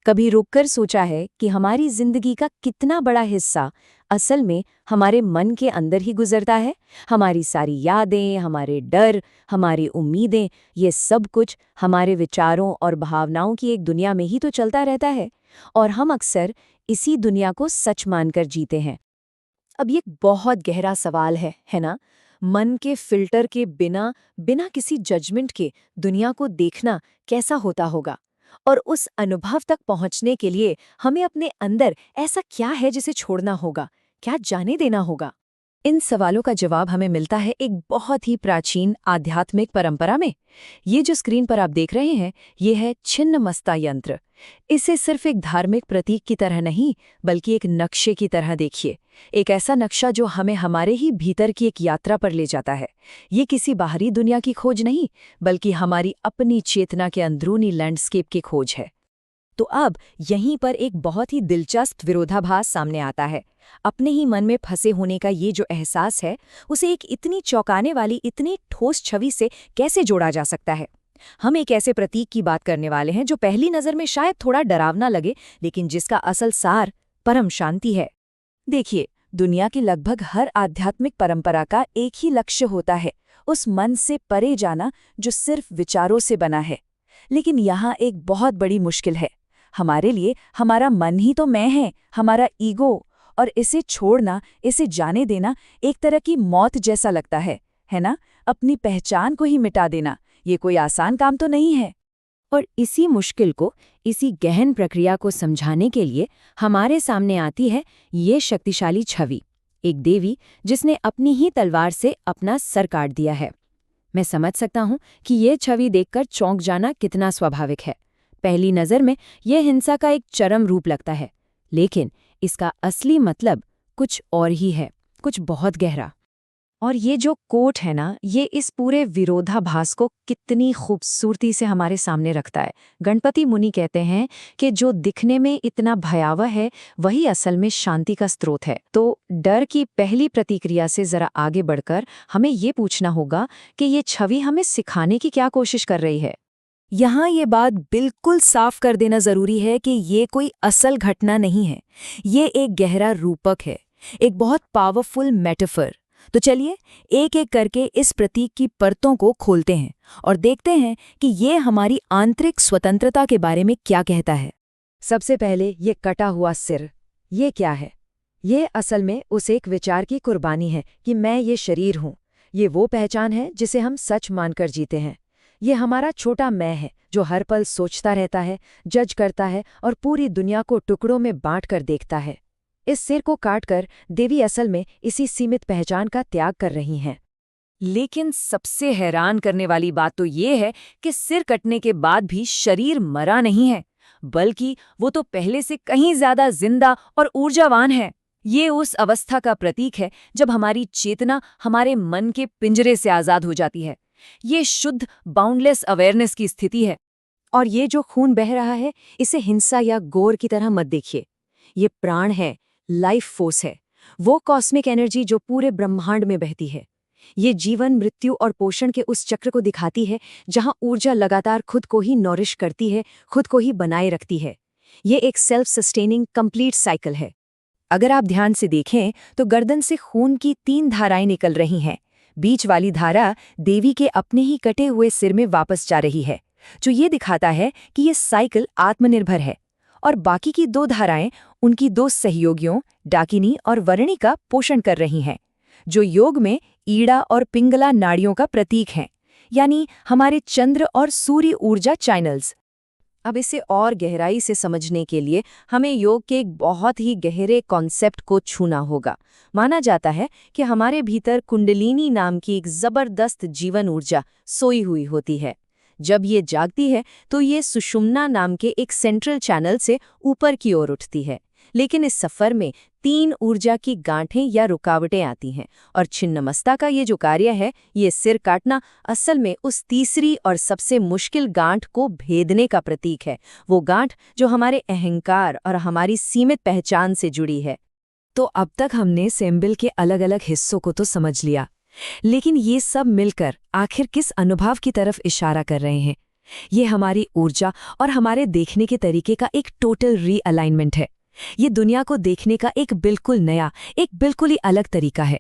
कभी रुककर सोचा है कि हमारी जिंदगी का कितना बड़ा हिस्सा असल में हमारे मन के अंदर ही गुजरता है। हमारी सारी यादें, हमारे डर, हमारी उम्मीदें, ये सब कुछ हमारे विचारों और भावनाओं की एक दुनिया में ही तो चलता रहता है, और हम अक्सर इसी दुनिया को सच मानकर जीते हैं। अब ये बहुत गहरा सवाल है ना? मन के फिल्टर के बिना बिना किसी जजमेंट के दुनिया को देखना कैसा होता होगा? और उस अनुभव तक पहुंचने के लिए हमें अपने अंदर ऐसा क्या है जिसे छोड़ना होगा, क्या जाने देना होगा? इन सवालों का जवाब हमें मिलता है एक बहुत ही प्राचीन आध्यात्मिक परंपरा में। ये जो स्क्रीन पर आप देख रहे हैं, ये है छिन्नमस्ता यंत्र। इसे सिर्फ एक धार्मिक प्रतीक की तरह नहीं, बल्कि एक नक्शे की तरह देखिए। एक ऐसा नक्शा जो हमें हमारे ही भीतर की एक यात्रा पर ले जाता है। ये किसी बाहरी दुनिया की खोज नहीं, बल्कि हमारी अपनी चेतना के अंदरूनी लैंडस्केप की खोज है। तो अब यहीं पर एक बहुत ही दिलचस्प विरोधाभास सामने आता है। अपने ही मन में फंसे होने का ये जो एहसास है, उसे एक इतनी चौंकाने वाली, इतनी ठोस छवि से कैसे जोड़ा जा सकता है? हम एक ऐसे प्रतीक की बात करने वाले हैं जो पहली नज़र में शायद थोड़ा डरावना लगे, लेकिन जिसका असल सार परम शांति है। देखिए, दुनिया की लगभग हर आध्यात्मिक परंपरा का एक ही लक्ष्य होता है, उस मन से परे जाना जो सिर्फ विचारों से बना है। लेकिन यहाँ एक बहुत बड़ी मुश्किल है। हमारे लिए हमारा मन ही तो मैं है, हमारा ईगो, और इसे छोड़ना, इसे जाने देना एक तरह की मौत जैसा लगता है ना? अपनी पहचान को ही मिटा देना, ये कोई आसान काम तो नहीं है। और इसी मुश्किल को, इसी गहन प्रक्रिया को समझाने के लिए हमारे सामने आती है ये शक्तिशाली छवि, एक देवी जिसने अपनी ही तलवार से अपना सर काट दिया है। मैं समझ सकता हूँ कि ये छवि देखकर चौंक जाना कितना स्वाभाविक है। पहली नज़र में यह हिंसा का एक चरम रूप लगता है, लेकिन इसका असली मतलब कुछ और ही है, कुछ बहुत गहरा। और ये जो कोट है ना, ये इस पूरे विरोधाभास को कितनी खूबसूरती से हमारे सामने रखता है। गणपति मुनि कहते हैं कि जो दिखने में इतना भयावह है, वही असल में शांति का स्रोत है। तो डर की पहली प्रतिक्रिया से जरा आगे बढ़कर हमें ये पूछना होगा कि ये छवि हमें सिखाने की क्या कोशिश कर रही है। यहाँ ये बात बिल्कुल साफ कर देना जरूरी है कि ये कोई असल घटना नहीं है, ये एक गहरा रूपक है, एक बहुत पावरफुल मेटाफर। तो चलिए एक एक करके इस प्रतीक की परतों को खोलते हैं और देखते हैं कि ये हमारी आंतरिक स्वतंत्रता के बारे में क्या कहता है। सबसे पहले ये कटा हुआ सिर, ये क्या है? ये असल में उस एक विचार की कुर्बानी है कि मैं ये शरीर हूँ। ये वो पहचान है जिसे हम सच मानकर जीते हैं। ये हमारा छोटा मैं है जो हर पल सोचता रहता है, जज करता है और पूरी दुनिया को टुकड़ों में बांट कर देखता है। इस सिर को काटकर देवी असल में इसी सीमित पहचान का त्याग कर रही हैं। लेकिन सबसे हैरान करने वाली बात तो ये है कि सिर कटने के बाद भी शरीर मरा नहीं है, बल्कि वो तो पहले से कहीं ज्यादा जिंदा और ऊर्जावान है। ये उस अवस्था का प्रतीक है जब हमारी चेतना हमारे मन के पिंजरे से आजाद हो जाती है। ये शुद्ध बाउंडलेस अवेयरनेस की स्थिति है। और ये जो खून बह रहा है, इसे हिंसा या गोर की तरह मत देखिए। ये प्राण है, लाइफ फोर्स है, वो कॉस्मिक एनर्जी जो पूरे ब्रह्मांड में बहती है। ये जीवन, मृत्यु और पोषण के उस चक्र को दिखाती है जहां ऊर्जा लगातार खुद को ही नॉरिश करती है, खुद को ही बनाए रखती है। ये एक सेल्फ सस्टेनिंग कंप्लीट साइकिल है। अगर आप ध्यान से देखें तो गर्दन से खून की 3 धाराएं निकल रही हैं। बीच वाली धारा देवी के अपने ही कटे हुए सिर में वापस जा रही है, जो ये दिखाता है कि ये साइकिल आत्मनिर्भर है। और बाकी की 2 धाराएं उनकी 2 सहयोगियों डाकिनी और वरणी का पोषण कर रही हैं, जो योग में ईड़ा और पिंगला नाड़ियों का प्रतीक हैं, यानी हमारे चंद्र और सूर्य ऊर्जा चैनल्स। अब इसे और गहराई से समझने के लिए हमें योग के एक बहुत ही गहरे कॉन्सेप्ट को छूना होगा। माना जाता है कि हमारे भीतर कुंडलिनी नाम की एक जबरदस्त जीवन ऊर्जा सोई हुई होती है। जब ये जागती है तो ये सुषुम्ना नाम के एक सेंट्रल चैनल से ऊपर की ओर उठती है। लेकिन इस सफर में 3 ऊर्जा की गांठें या रुकावटें आती हैं, और छिन्नमस्ता का ये जो कार्य है, ये सिर काटना, असल में उस तीसरी और सबसे मुश्किल गांठ को भेदने का प्रतीक है। वो गांठ जो हमारे अहंकार और हमारी सीमित पहचान से जुड़ी है। तो अब तक हमने सिंबल के अलग अलग हिस्सों को तो समझ लिया, लेकिन ये सब मिलकर आखिर किस अनुभव की तरफ इशारा कर रहे हैं? ये हमारी ऊर्जा और हमारे देखने के तरीके का एक टोटल रीअलाइनमेंट है। ये दुनिया को देखने का एक बिल्कुल नया, एक बिल्कुल ही अलग तरीका है।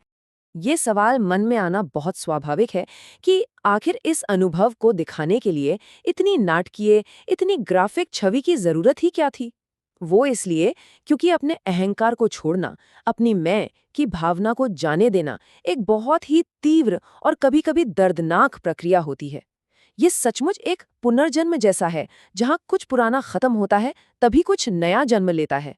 ये सवाल मन में आना बहुत स्वाभाविक है कि आखिर इस अनुभव को दिखाने के लिए इतनी नाटकीय, इतनी ग्राफिक छवि की जरूरत ही क्या थी? वो इसलिए क्योंकि अपने अहंकार को छोड़ना, अपनी मैं की भावना को जाने देना एक बहुत ही तीव्र और कभी-कभी दर्दनाक प्रक्रिया होती है। ये सचमुच एक पुनर्जन्म जैसा है, जहाँ कुछ पुराना खत्म होता है तभी कुछ नया जन्म लेता है।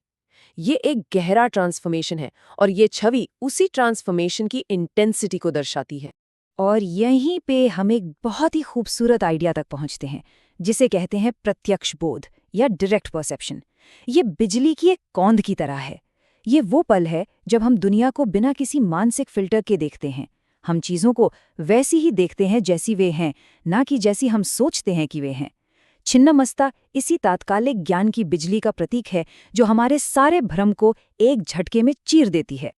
ये एक गहरा ट्रांसफॉर्मेशन है और ये छवि उसी ट्रांसफॉर्मेशन की इंटेंसिटी को दर्शाती है। और यहीं पे हम एक बहुत ही खूबसूरत आइडिया तक पहुंचते हैं, जिसे कहते हैं प्रत्यक्ष बोध या डायरेक्ट परसेप्शन। ये बिजली की एक कौंध की तरह है। ये वो पल है जब हम दुनिया को बिना किसी मानसिक फिल्टर के देखते हैं। हम चीज़ों को वैसी ही देखते हैं जैसी वे हैं, ना कि जैसी हम सोचते हैं कि वे हैं। छिन्नमस्ता इसी तात्कालिक ज्ञान की बिजली का प्रतीक है, जो हमारे सारे भ्रम को एक झटके में चीर देती है।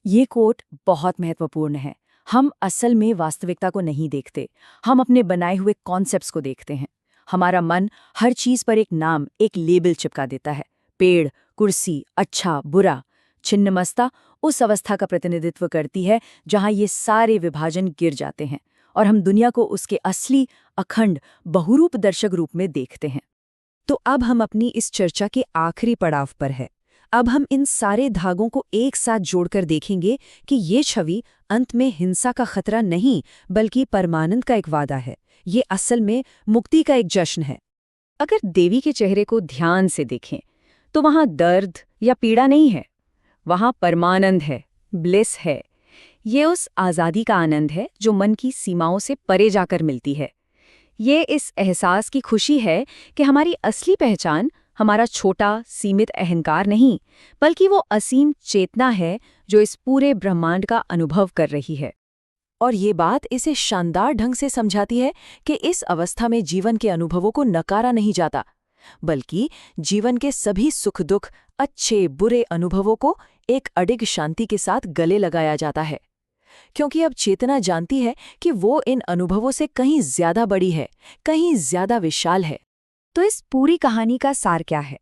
ये कोट बहुत महत्वपूर्ण है। हम असल में वास्तविकता को नहीं देखते, हम अपने बनाए हुए कॉन्सेप्ट्स को देखते हैं। हमारा मन हर चीज पर एक नाम, एक लेबल चिपका देता है। पेड़, कुर्सी, अच्छा, बुरा। छिन्नमस्ता उस अवस्था का प्रतिनिधित्व करती है जहां ये सारे विभाजन गिर जाते हैं और हम दुनिया को उसके असली, अखंड, बहुरूप दर्शक रूप में देखते हैं। तो अब हम अपनी इस चर्चा के आखिरी पड़ाव पर है। अब हम इन सारे धागों को एक साथ जोड़कर देखेंगे कि ये छवि अंत में हिंसा का खतरा नहीं, बल्कि परमानंद का एक वादा है। ये असल में मुक्ति का एक जश्न है। अगर देवी के चेहरे को ध्यान से देखें, तो वहां दर्द या पीड़ा नहीं है, वहां परमानंद है, ब्लिस है। ये उस आज़ादी का आनंद है जो मन की सीमाओं से परे जाकर मिलती है। ये इस एहसास की खुशी है कि हमारी असली पहचान हमारा छोटा, सीमित अहंकार नहीं, बल्कि वो असीम चेतना है जो इस पूरे ब्रह्मांड का अनुभव कर रही है। और ये बात इसे शानदार ढंग से समझाती है कि इस अवस्था में जीवन के अनुभवों को नकारा नहीं जाता, बल्कि जीवन के सभी सुख-दुख, अच्छे बुरे अनुभवों को एक अडिग शांति के साथ गले लगाया जाता है। क्योंकि अब चेतना जानती है कि वो इन अनुभवों से कहीं ज्यादा बड़ी है, कहीं ज्यादा विशाल है। तो इस पूरी कहानी का सार क्या है?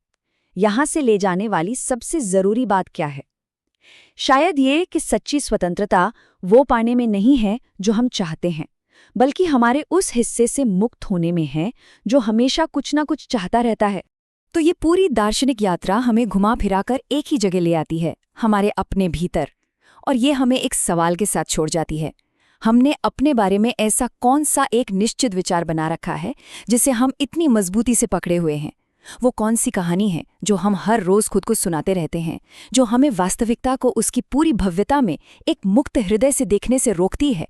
यहां से ले जाने वाली सबसे जरूरी बात क्या है? शायद ये कि सच्ची स्वतंत्रता वो पाने में नहीं है जो हम चाहते हैं, बल्कि हमारे उस हिस्से से मुक्त होने में है जो हमेशा कुछ ना कुछ चाहता रहता है। तो ये पूरी दार्शनिक यात्रा हमें घुमा फिराकर एक ही जगह ले आती है, हमारे अपने भीतर। और ये हमें एक सवाल के साथ छोड़ जाती है। हमने अपने बारे में ऐसा कौन सा एक निश्चित विचार बना रखा है जिसे हम इतनी मजबूती से पकड़े हुए हैं? वो कौन सी कहानी है जो हम हर रोज खुद को सुनाते रहते हैं, जो हमें वास्तविकता को उसकी पूरी भव्यता में एक मुक्त हृदय से देखने से रोकती है?